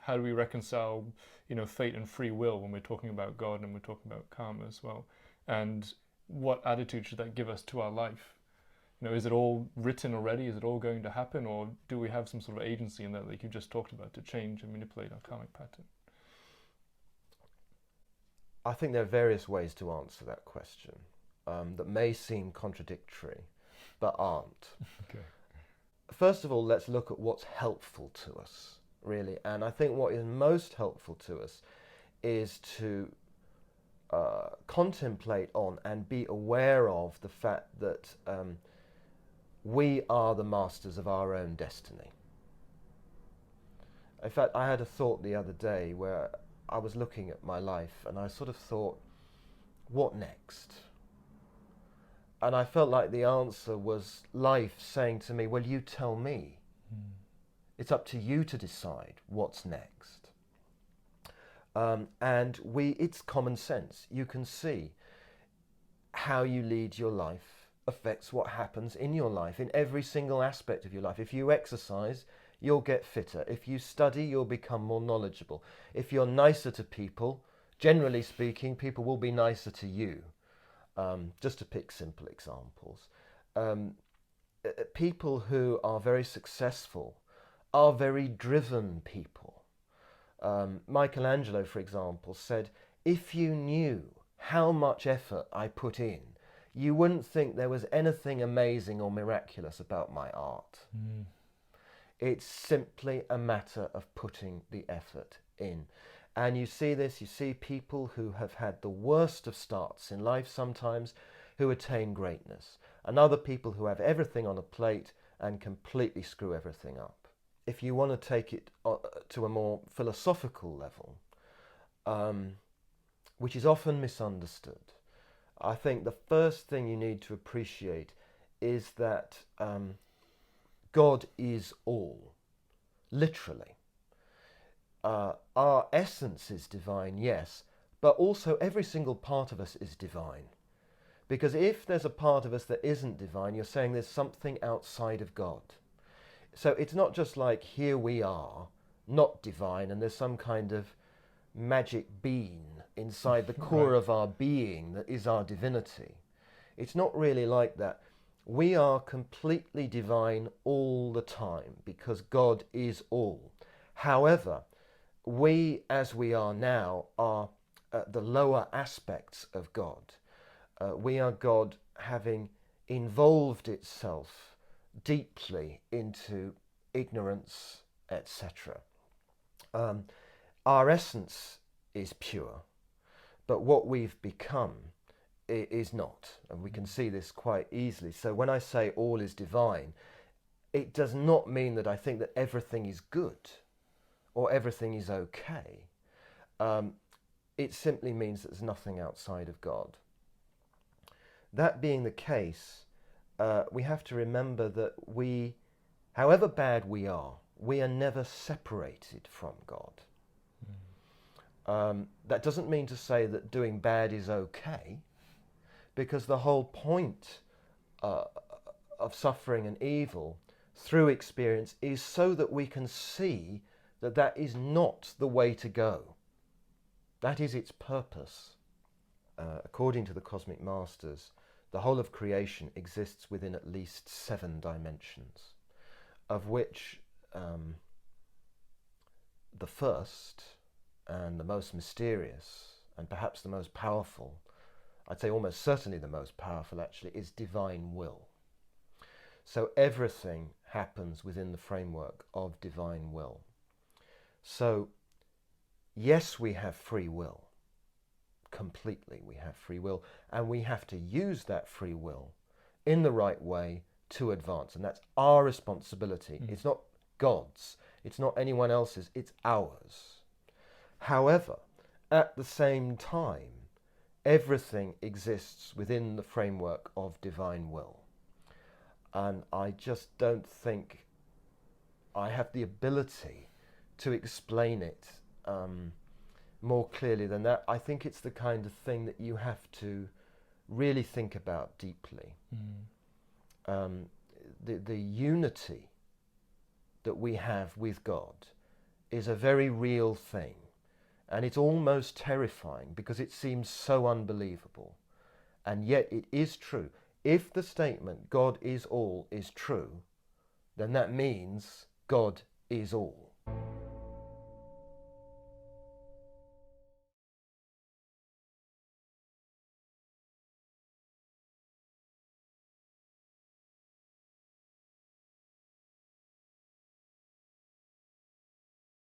how do we reconcile, fate and free will when we're talking about God and we're talking about karma as well? And what attitude should that give us to our life? Is it all written already? Is it all going to happen? Or do we have some sort of agency in that, like you just talked about, to change and manipulate our karmic pattern? I think there are various ways to answer that question that may seem contradictory, but aren't. Okay. First of all, let's look at what's helpful to us, really. And I think what is most helpful to us is to contemplate on and be aware of the fact that we are the masters of our own destiny. In fact, I had a thought the other day where I was looking at my life and I sort of thought, what next? And I felt like the answer was life saying to me, well, you tell me. It's up to you to decide what's next. And it's common sense. You can see how you lead your life affects what happens in your life, in every single aspect of your life. If you exercise, you'll get fitter. If you study, you'll become more knowledgeable. If you're nicer to people, generally speaking, people will be nicer to you. Just to pick simple examples. People who are very successful are very driven people. Michelangelo, for example, said, if you knew how much effort I put in, you wouldn't think there was anything amazing or miraculous about my art. It's simply a matter of putting the effort in. And you see this, you see people who have had the worst of starts in life sometimes who attain greatness, and other people who have everything on a plate and completely screw everything up. If you want to take it to a more philosophical level, which is often misunderstood, I think the first thing you need to appreciate is that God is all, literally. Our essence is divine, yes, but also every single part of us is divine. Because if there's a part of us that isn't divine, you're saying there's something outside of God. So it's not just like here we are, not divine, and there's some kind of magic bean inside the core Right. of our being that is our divinity. It's not really like that. We are completely divine all the time because God is all. However, we, as we are now, are the lower aspects of God. We are God having involved itself deeply into ignorance, etc. Our essence is pure, but what we've become is not, and we can see this quite easily. So when I say all is divine, it does not mean that I think that everything is good or everything is okay. It simply means that there's nothing outside of God. That being the case, we have to remember that we, however bad we are never separated from God. That doesn't mean to say that doing bad is okay, because the whole point of suffering and evil through experience is so that we can see that that is not the way to go. That is its purpose. According to the Cosmic Masters, the whole of creation exists within at least 7 dimensions, of which the first and the most mysterious and perhaps the most powerful, I'd say almost certainly the most powerful actually, is divine will. So everything happens within the framework of divine will. So yes, we have free will. Completely we have free will, and we have to use that free will in the right way to advance, and that's our responsibility. It's not God's, it's not anyone else's, it's ours. However, at the same time, everything exists within the framework of divine will, and I just don't think I have the ability to explain it more clearly than that. I think it's the kind of thing that you have to really think about deeply. The unity that we have with God is a very real thing, and it's almost terrifying because it seems so unbelievable, and yet it is true. If the statement God is all is true, then that means God is all.